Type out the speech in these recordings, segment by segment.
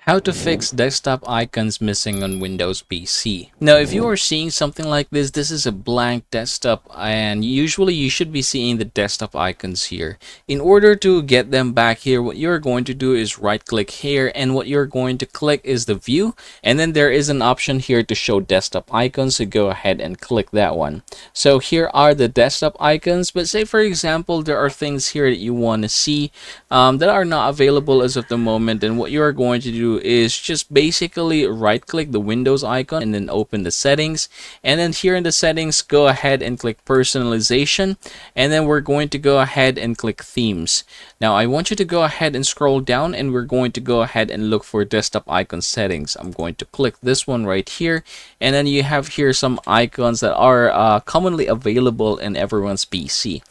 How to fix desktop icons missing on Windows PC. Now, if you are seeing something like this is a blank desktop, and usually you should be seeing the desktop icons here. In order to get them back here, what you're going to do is right click here, and what you're going to click is the view, and then there is an option here to show desktop icons, so go ahead and click that one. So here are the desktop icons, but say for example there are things here that you want to see that are not available as of the moment, and what you are going to do is just basically right click the Windows icon and then open the settings, and then here in the settings go ahead and click personalization, and then we're going to go ahead and click themes. Now I want you to go ahead and scroll down, and we're going to go ahead and look for desktop icon settings. I'm going to click this one right here, and then you have here some icons that are commonly available in everyone's PC.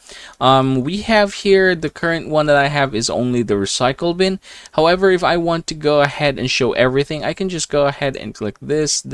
We have here the current one that I have is only the recycle bin. However, if I want to go ahead and show everything, I can just go ahead and click this,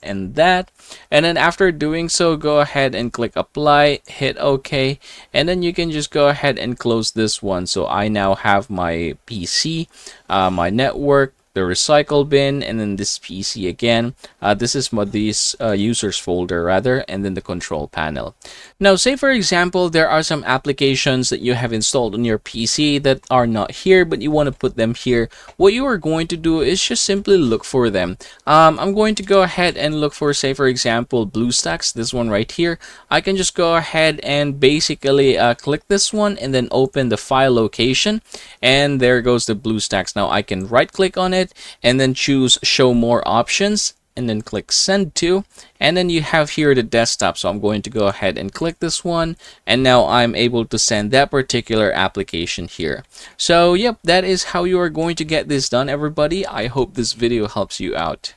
and that. And then after doing so, go ahead and click apply, hit OK, and then you can just go ahead and close this one. So I now have my PC, my network, the recycle bin, and then this PC again. This is this users folder rather, and then the control panel. Now say for example there are some applications that you have installed on your PC that are not here, but you want to put them here. What you are going to do is just simply look for them. I'm going to go ahead and look for, say for example, BlueStacks, this one right here. I can just go ahead and basically click this one and then open the file location, and there goes the BlueStacks. Now I can right click on it and then choose show more options, and then click send to, and then you have here the desktop. So I'm going to go ahead and click this one, and now I'm able to send that particular application here. So yep, that is how you are going to get this done, everybody. I hope this video helps you out.